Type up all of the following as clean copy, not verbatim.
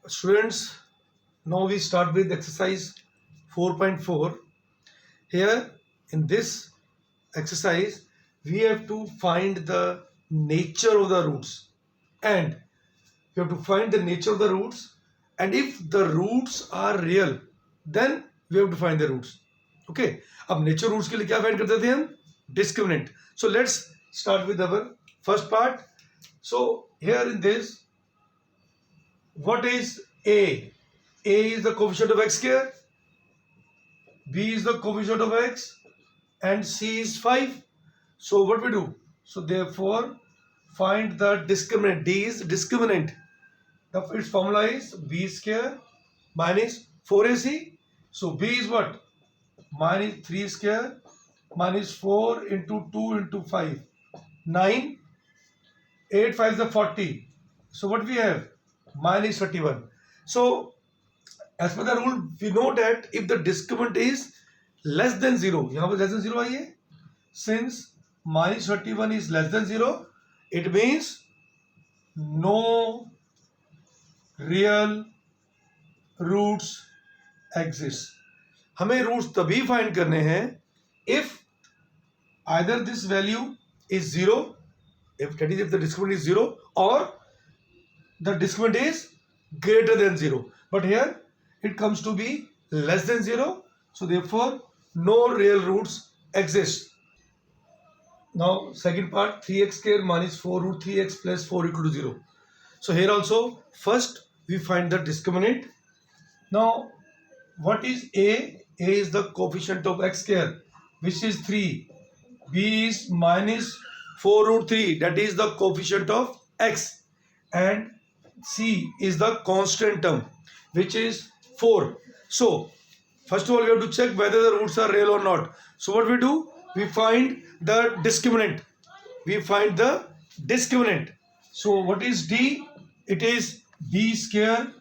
Students, now we start with exercise 4.4. Here in this exercise, we have to find the nature of the roots, and we have to find the nature of the roots, and if the roots are real, then we have to find the roots. Okay, अब nature roots के लिए क्या find करते थे हम? Discriminant. So let's start with our first part. So here in this, what is A? A is the coefficient of x square, B is the coefficient of x, and C is 5. So what we do? So therefore, find the discriminant. D is discriminant. Its formula is B square minus 4AC. So B is what? Minus 3 square minus 4 into 2 into 5. 9. 8 5 is the 40. So what we have? Minus 31. So as per the rule, we know that if the discriminant is less than 0, यहाँ पर less than 0 आई है. Since minus 31 is less than 0, it means no real roots exist. हमें roots तभी find करने हैं if either this value is 0, if that is if the discriminant is 0, or the discriminant is greater than 0. But here it comes to be less than 0. So therefore no real roots exist. Now second part, 3x square minus 4 root 3x plus 4 equal to 0. So here also first we find the discriminant. Now what is A? A is the coefficient of x square, which is 3. B is minus 4 root 3, that is the coefficient of x. And C is the constant term, which is 4. So first of all, we have to check whether the roots are real or not. So what we do? We find the discriminant. We find the discriminant. So what is D? It is B square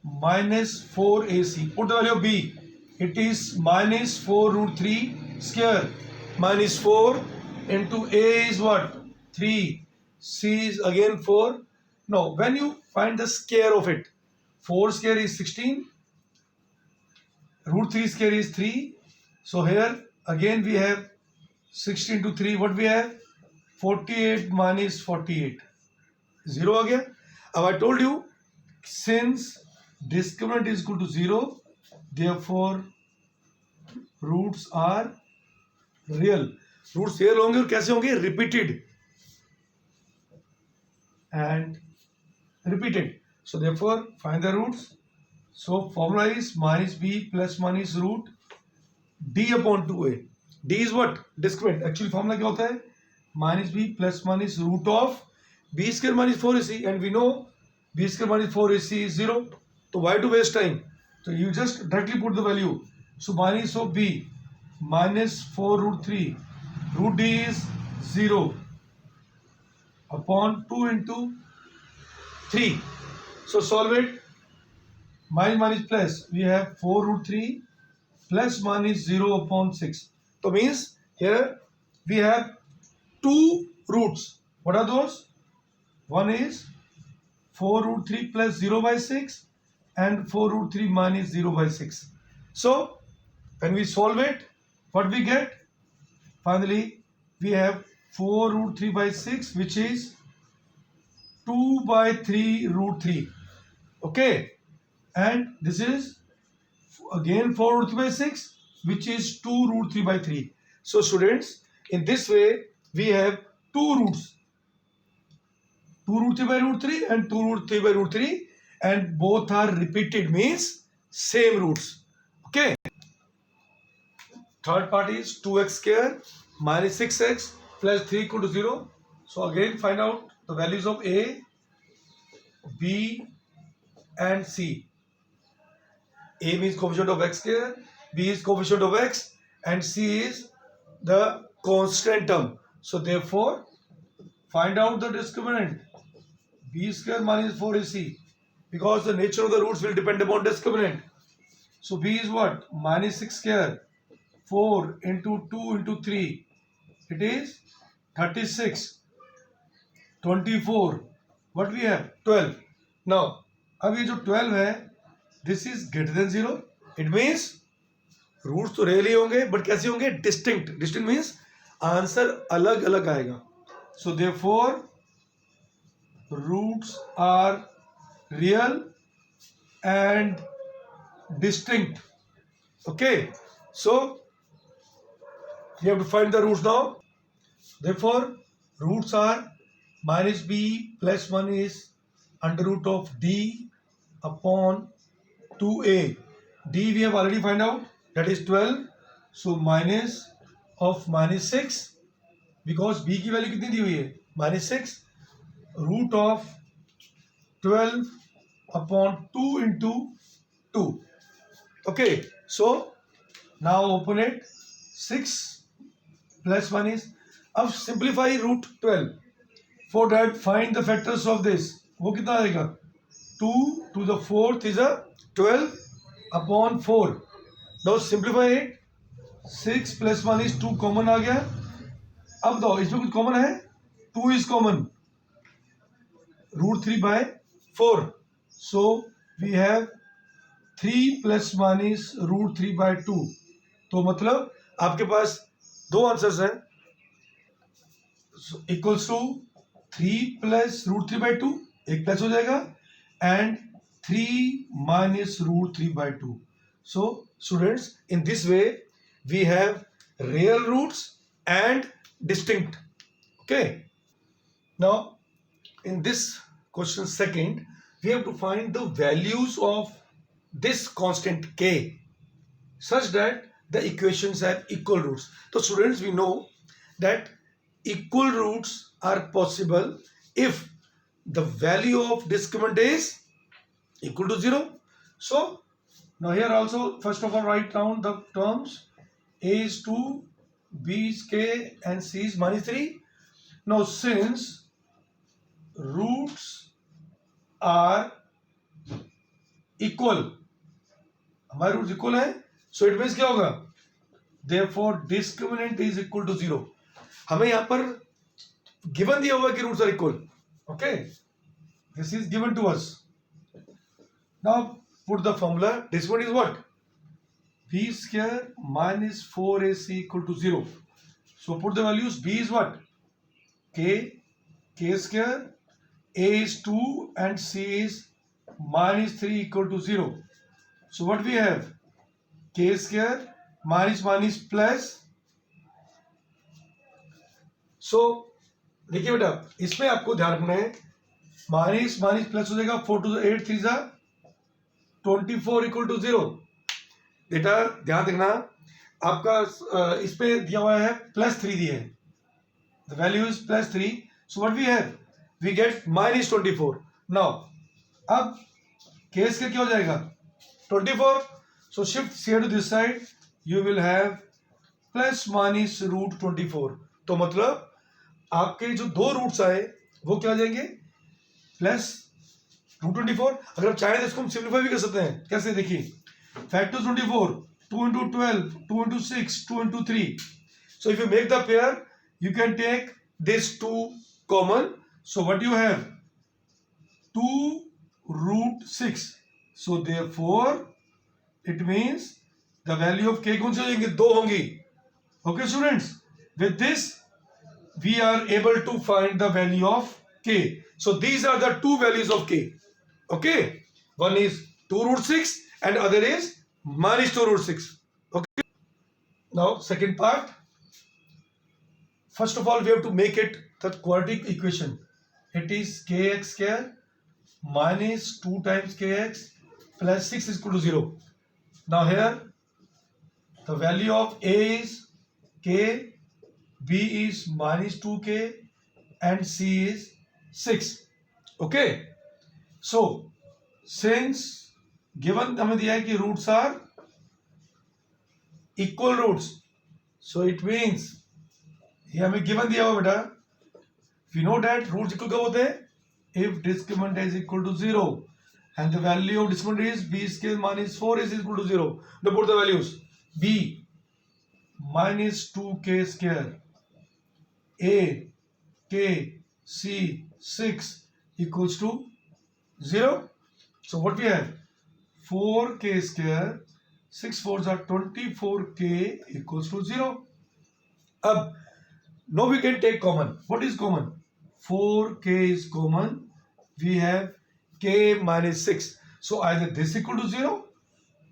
minus 4AC. Put the value of B. It is minus 4 root 3 square minus 4 into A is what? 3. C is again 4. Now when you find the square of it, 4 square is 16. Root 3 square is 3. So here again we have 16 to 3. What we have? 48 minus 48. 0 आ गया. अब I told you, since discriminant is equal to 0, therefore roots are real. Roots real होंगे और कैसे होंगे? Repeated and repeated. So therefore find the roots. So formula is minus b plus minus root d upon 2a. D is what? Discriminant. Actually formula क्या होता है? Minus b plus minus root of b square minus 4ac, and we know b square minus 4ac is 0. So why to waste time? So you just directly put the value. So minus of b minus 4 root 3 root d is 0 upon 2 into 3. So solve it. Minus plus, we have 4 root 3 plus minus 0 upon 6. So means here we have two roots. What are those? One is 4 root 3 plus 0 by 6 and 4 root 3 minus 0 by 6. So when we solve it, what we get? Finally, we have 4 root 3 by 6, which is 2 by 3 root 3. Okay. And this is again 4 root 3 by 6, which is 2 root 3 by 3. So students, in this way we have two roots, 2 root 3 by root 3 and 2 root 3 by root 3, and both are repeated, means same roots. Okay. Third part is 2x square minus 6x plus 3 equal to 0. So again find out the values of A, B and C. A means coefficient of x square, B is coefficient of x, and C is the constant term. So therefore find out the discriminant. B square minus 4AC, because the nature of the roots will depend upon discriminant. So B is what? Minus 6 square, 4 into 2 into 3. It is 36. 24. What we have? 12. Now अब ये जो 12 है this is greater than 0, it means roots तो real ही होंगे but कैसे होंगे, distinct. Distinct means answer अलग अलग आएगा. So therefore roots are real and distinct. Okay, so you have to find the roots now. Therefore roots are minus b plus 1 is under root of d upon 2a. D we have already find out, that is 12. So minus of minus 6, because b की value कितनी दी हुई है minus 6, root of 12 upon 2 into 2. Okay, so now open it. 6 plus 1 is, अब simplify root 12. For that find the factors of this. वो कितना आएगा, 2 to the 4th is a 12 upon 4. Now simplify it. 6 plus 1 is 2, common आ गया. अब दो इसमें कुछ common है, 2 is common, root 3 by 4. So we have 3 plus 1 is root 3 by 2. तो मतलब आपके पास दो आंसर्स हैं, equals to 3 plus root 3 by 2, एक प्लस हो जाएगा, and 3 minus root 3 by 2. So students, in this way we have real roots and distinct. Okay, now in this question second we have to find the values of this constant k such that the equations have equal roots. So students, we know that equal roots are possible if the value of discriminant is equal to 0. So now here also first of all write down the terms. A is 2, b is k and c is minus 3. Now since roots are equal, हमारे roots equal है, so it means क्या होगा, therefore discriminant is equal to 0. हमें यहां पर given दिया हुआ कि roots are equal. Okay, this is given to us. Now put the formula. Discriminant is what, b square minus 4ac equal to 0. So put the values. b is what, k square, a is 2 and c is minus 3 equal to 0. So what we have, k square minus minus plus. So देखिए बेटा, इसमें आपको ध्यान रखना है, minus minus plus हो जाएगा, 4 to the 8 3 जा 24 equal to 0. बेटा ध्यान देखना, आपका इस पे दिया हुआ है प्लस 3 दिया है, the value is plus 3. So what we have, we get minus 24. Now अब केस का क्या हो जाएगा, 24. So shift here to this side, you will have plus minus root 24. तो मतलब आपके जो दो रूट्स आए वो क्या हो जाएंगे, प्लस रूट 24. अगर आप चाहें तो इसको हम सिंप्लीफाई भी कर सकते हैं. कैसे, देखिए, factors 24, 2 into 12, 2 into 6, 2 into 3. So if you make the pair, you can take this 2 common. So what you have, 2 root 6. So therefore it means the value of k कौन सी हो जाएंगे, 2 होंगी. Okay students, with this we are able to find the value of k. So these are the two values of k. Okay, one is 2 root 6 and other is minus 2 root 6. Okay, now second part. First of all we have to make it the quadratic equation. It is kx square minus 2 times kx plus 6 is equal to 0. Now here the value of a is k, b is minus 2k and c is 6. Okay, so since given हमें दिया है कि roots are equal roots, so it means ये हमें given दिया हुआ बेटा, we know that roots equal कब होते हैं, if discriminant is equal to 0 and the value of discriminant is b square minus 4 is equal to 0. Now put the values. b minus 2k square, a k c 6 equals to 0. So what we have? 4k square, 6 4s are 24k equals to 0. Ab, now we can take common. What is common? 4k is common. We have k minus 6. So either this equal to 0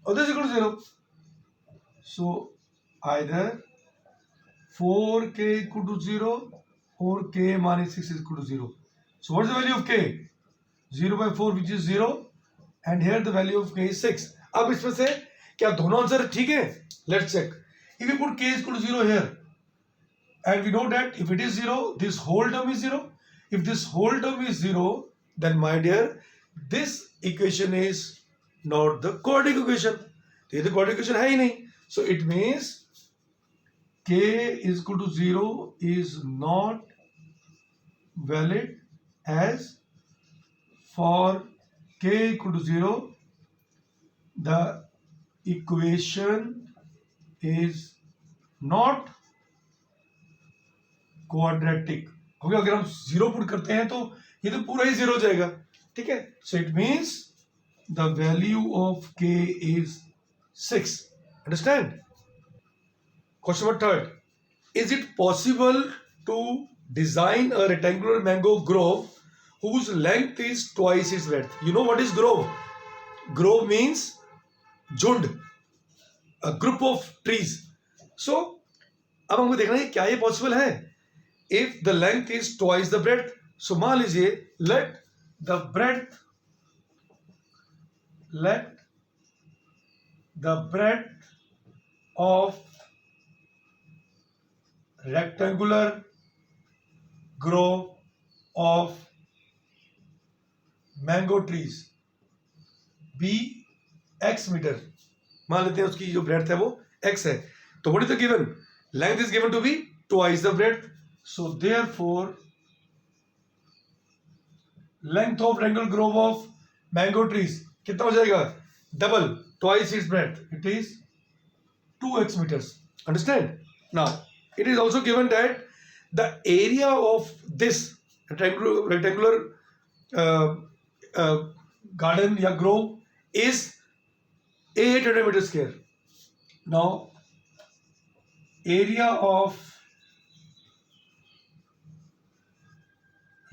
or this equal to 0. So either 4k equal to 0 or k minus 6 is equal to 0. So what is the value of k? 0 by 4 which is 0 and here the value of k is 6. अब इसमें से क्या दोनों answer ठीक है? Let's check. If we put k is equal to 0 here and we know that if it is 0 this whole term is 0. If this whole term is 0 then my dear this equation is not the quadratic equation. तो ये तो quadratic equation है ही नहीं. So it means k is equal to 0 is not valid as for k equal to 0 the equation is not quadratic. क्योंकि अगर हम 0 put करते हैं तो ये तो पूरा ही 0 हो जाएगा. ठीक है. So it means the value of k is 6. Understand? Question number 3. Is it possible to design a rectangular mango grove whose length is twice its breadth? You know what is grove? Grove means झुंड, a group of trees. So अब हमको देखना है क्या ये possible है. If the length is twice the breadth, so मान लीजिए let the breadth of rectangular grove of mango trees be x metre. मान लेते हैं उसकी जो ब्रेड्थ है वो x है. तो what is the given? Length is given to be twice the breadth. So therefore length of rectangular grove of mango trees कितना हो जाएगा? Double, twice its breadth. It is 2x meters. Understand? Now it is also given that the area of this rectangular garden या grove is 800 meters square. Now area of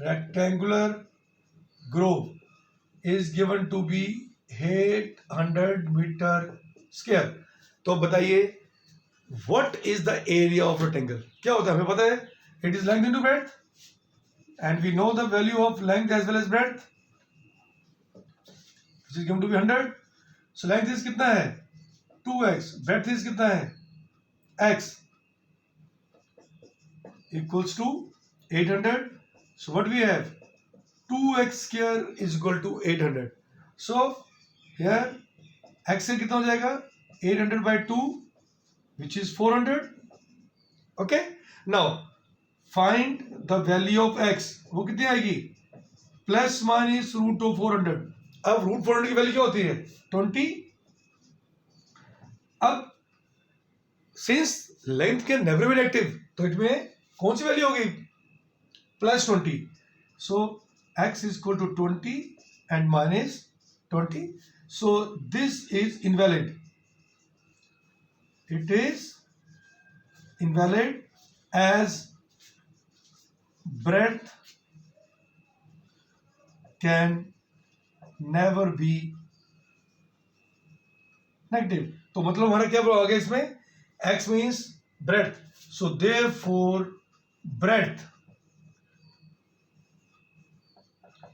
rectangular grove is given to be 800 meter square. तो बताइए what is the area of rectangle? क्या होता है हमें पता है. It is length into breadth and we know the value of length as well as breadth which is given to be 100. So length is कितना है? 2x. breadth is कितना है? x equals to 800. So what we have? 2x square is equal to 800. So here x से कितना हो जाएगा? 800 by 2 which is 400. Okay. Now find the value of x. वो कितनी आएगी? Plus minus root of 400. अब रूट 400 की वैल्यू क्या होती है? 20. अब since length can never be negative तो इसमें कौन सी वैल्यू होगी? Plus 20. So x is equal to 20 and minus 20. So this is invalid. It is invalid as breadth can never be negative. तो मतलब हमारा क्या आ गया इसमें? x means breadth. So therefore breadth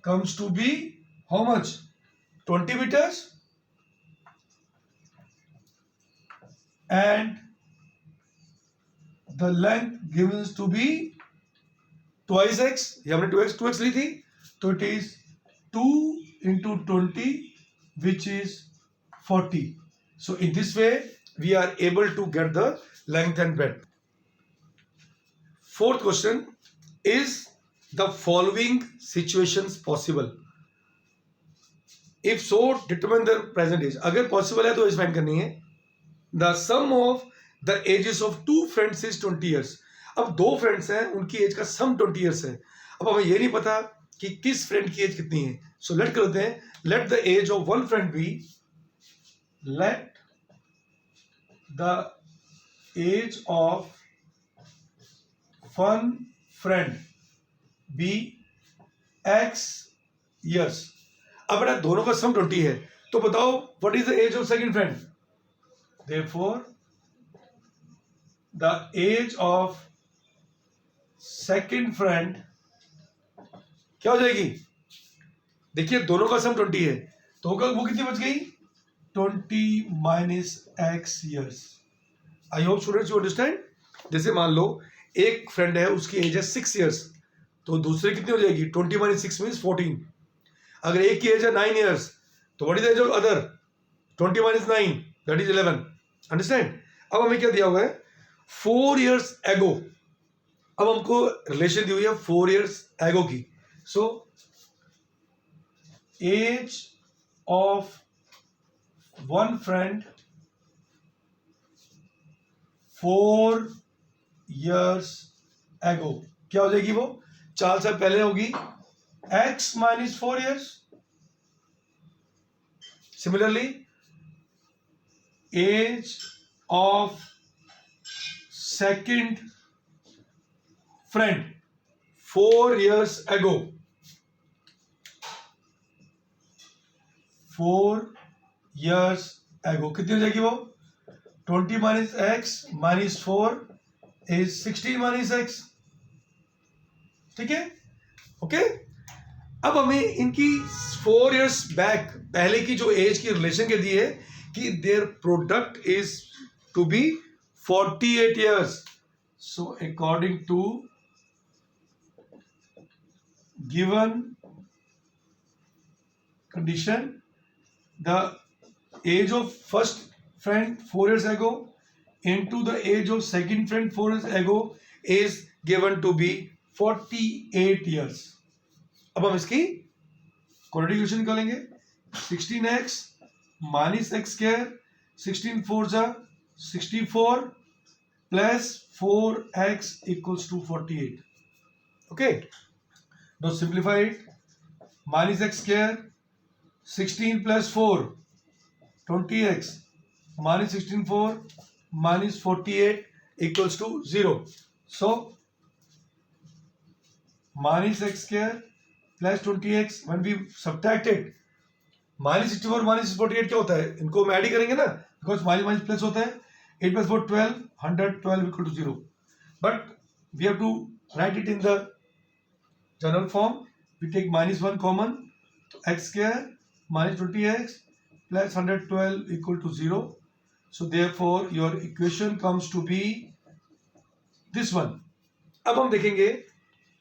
comes to be how much? 20 meters and the length given to be twice x. ये हमने 2x ली थी तो it is 2 into 20 which is 40. So in this way we are able to get the length and breadth. Fourth question, is the following situations possible? If so, determine the present age. अगर possible है तो age find करनी है. The sum of the ages of two friends is 20 years. अब दो friends हैं उनकी as का सम 20 years है. अब हमें ये नहीं पता कि किस फ्रेंड की एज कितनी है. सो लेट करते हैं, let the age of one friend be, let the age of one friend be x years. अब बेटा दोनों का सम 20 है, तो बताओ what is the age of second friend. Therefore the age of second friend क्या हो जाएगी. देखिए दोनों का सम 20 है, तो होगा वो कितनी बच गई 20 minus x years. I hope students you understand. जैसे मान लो एक फ्रेंड है, उसकी एज है 6 years, तो दूसरे कितनी हो जाएगी 20 माइनस 6 मीन्स 14. अगर एक की एज है 9 years, तो what is the age of other 20 minus 9 that is 11. Understand. अब हमें क्या दिया हुआ है 4 years एगो. अब हमको रिलेशन दी हुई है 4 years एगो की. So age of one friend 4 years एगो क्या हो जाएगी, वो 4 साल पहले होगी x minus 4 years. Similarly age of second friend 4 years एगो, 4 years एगो कितनी हो जाएगी वो 20 minus x minus 4 is 16 minus x. ठीक है, ओके. अब हमें इनकी 4 years बैक पहले की जो एज की रिलेशन के दी है कि their product is to be 48 years. So according to given condition the age of first friend 4 years ago into the age of second friend 4 years ago is given to be 48 years. अब हम इसकी quadratic equation निकालेंगे. 16x minus x square 16 4 जा 64 plus 4x equals to 48. Okay, now simplify it. Minus x square 16 plus 4 20x minus 16 4 minus 48 equals to 0. So minus x square plus 20x when we subtract it, minus 64 minus 48 क्या होता है, इनको हम add ही करेंगे ना, because minus minus plus होता है. 8 plus 4 12 112 equal to 0. But we have to write it in the general form. We take minus 1 common, so x square minus 20x plus 112 equal to 0. So therefore your equation comes to be this one. अब हम देखेंगे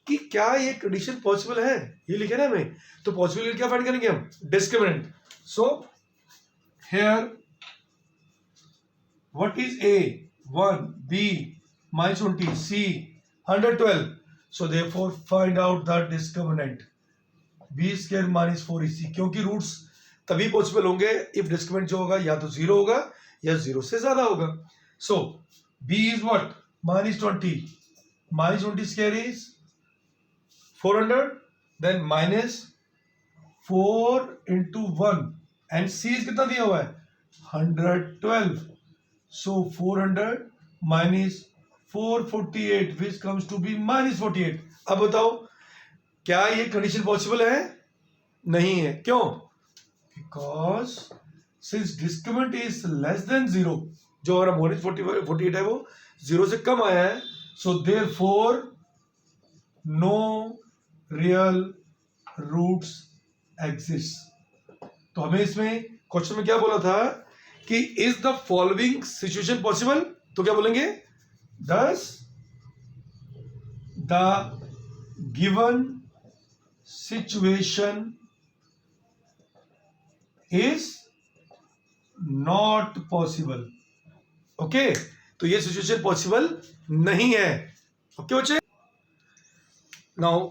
कि क्या ये condition possible है, ये लिखे ना हमें, तो पॉसिबिलिटी क्या फाइंड करेंगे हम, discriminant. So here what is a 1 b minus 20 c 112. so therefore find out the discriminant b square minus 4ac, क्योंकि रूट्स तभी पॉसिबल होंगे इफ डिस्क्रिमिनेंट जो होगा या तो 0 होगा या 0 से ज्यादा होगा. So b is what minus 20 square is 400, then minus 4 into 1 and c is कितना दिया हुआ है 112. So 400 minus 448 which comes to be minus 48. अब बताओ क्या ये कंडीशन पॉसिबल है, नहीं है. क्यों, because since discriminant is less than 0, जो हमारा माइनस 48 है वो 0 से कम आया है. So therefore no real roots exist. तो हमें इसमें क्वेश्चन में क्या बोला था कि is the following situation possible, तो क्या बोलेंगे thus the given situation is not possible. Okay, तो ये सिचुएशन पॉसिबल नहीं है. ओके बच्चे, now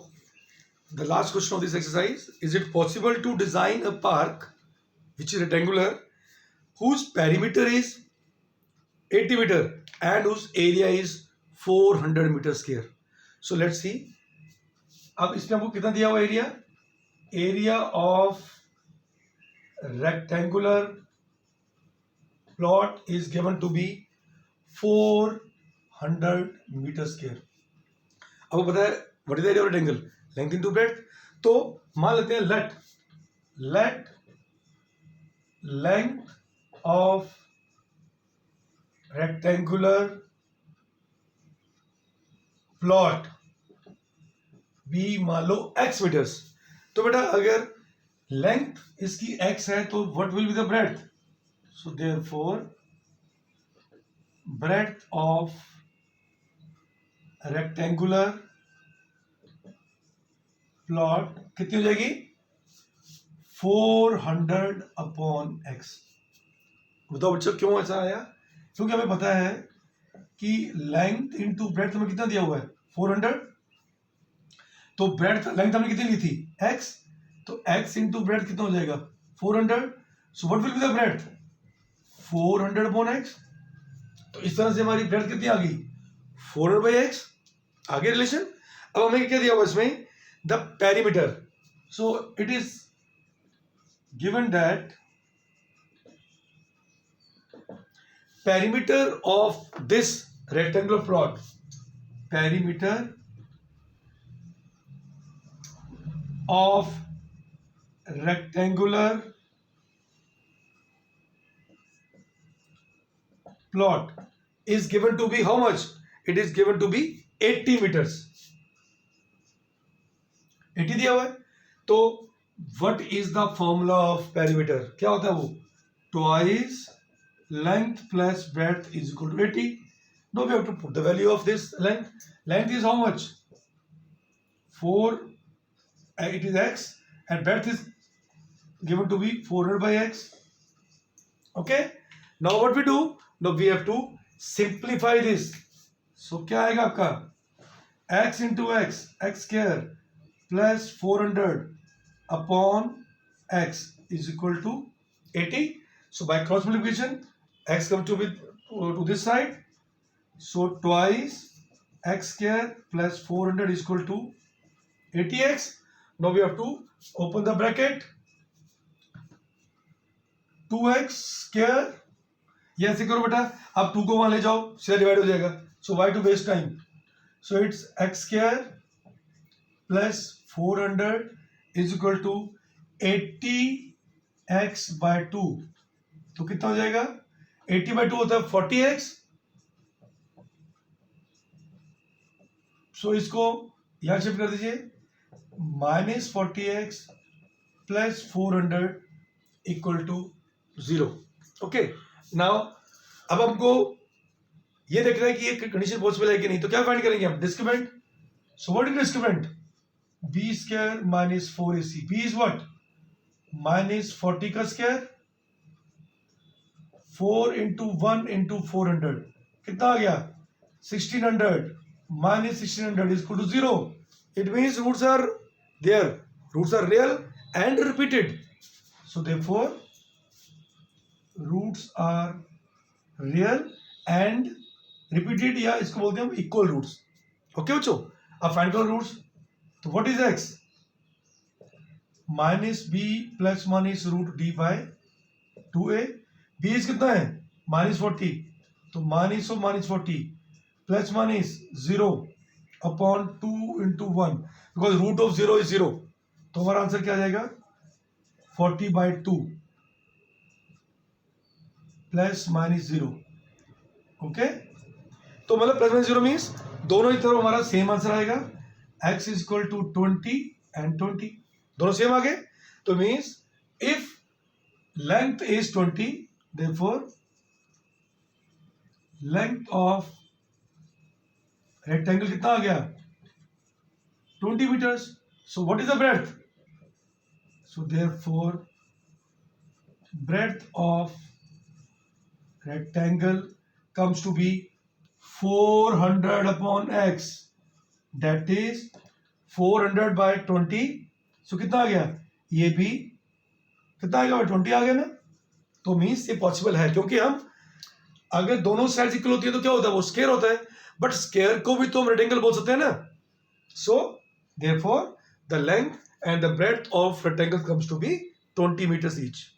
the last question of this exercise, is it possible to design a park which is rectangular whose perimeter is 80 meter and whose area is 400 meter square. So let's see. अब इसमें हमको कितना दिया हुआ area area of rectangular plot is given to be 400 metre square. अब पता है what is area of rectangle, length into breadth. तो मान लेते हैं let length of rectangular plot be मान लो x मीटर्स। तो बेटा अगर लेंथ इसकी x है तो what will be the breadth, so therefore breadth of rectangular plot कितनी हो जाएगी 400 अपॉन x। बताओ बच्चों क्यों ऐसा आया, क्योंकि हमें पता है कि लेंथ इनटू ब्रेड्थ हमें कितना दिया हुआ है 400, तो ब्रेड्थ लेंथ हमने कितनी ली थी x, तो x इंटू ब्रेड्थ कितना हो जाएगा 400। So what will be the breadth 400 upon x। तो इस तरह से हमारी ब्रेड्थ कितनी आ गई 400 बाई x। आगे रिलेशन। अब हमें क्या दिया हुआ इसमें the perimeter. So it is given that perimeter of this rectangular plot, perimeter of rectangular plot is given to be how much, it is given to be 80 meters। 80 दिया हुआ है। तो what is the formula of perimeter, क्या होता है वो twice length plus breadth is equal to 80। Now we have to put the value of this length. Length is how much 4, it is x, and breadth is given to be 400 by x। Okay, now what we do, now we have to simplify this। So क्या आएगा आपका x into x, x square plus 400 upon x is equal to 80। So by cross multiplication x comes to this side, so twice x square plus 400 is equal to 80x। now we have to open the bracket, 2x square, ये ऐसे करो बेटा, अब 2 को वहां ले जाओ सीधा डिवाइड हो जाएगा। so why to waste time, so it's x square plus 400 is equal to 80x by 2। तो कितना हो जाएगा 80 by 2 होता है 40x। सो इसको यहां शिफ्ट कर दीजिए, -40x plus 400 equal to 0। Okay, now अब हमको ये देखना है कि ये कंडीशन पॉसिबल है कि नहीं। तो क्या फाइंड करेंगे हम discriminant. So what is discriminant, b square minus 4ac, b is what -40 का स्क्वायर 4 इंटू 1 इंटू 400 कितना आ गया 1600 minus 1600 is equal to 0। It means roots are there, roots are real and repeated, so therefore roots are real and repeated, या इसको बोलते हैं हम equal roots. Okay बच्चों, अब फाइंड करो रूट्स। तो what is x, minus b plus minus root D by 2a। b इज कितना है -40, तो -40 प्लस -0 upon 2 into 1, because root of 0 is 0। तो हमारा आंसर क्या आ जाएगा 40 बाई 2 प्लस -0। ओके, तो मतलब प्लस -0 मीन्स दोनों ही तरफ हमारा सेम आंसर आएगा। x is equal to 20 and 20, दोनों सेम आ गए। तो means if length is 20, therefore length of rectangle कितना आ गया 20 meters। so what is the breadth, so therefore breadth of rectangle comes to be 400 upon x, that is 400 by 20। so कितना आ गया, ये भी कितना आ गया 20 आ गया ना। तो मीन्स ये पॉसिबल है, क्योंकि हम अगर दोनों साइड इक्वल होती है तो क्या होता है वो स्क्वायर होता है, बट स्क्वायर को भी तो हम रेक्टेंगल बोल सकते हैं ना। So therefore the length and the breadth of rectangle comes to be 20 meters each.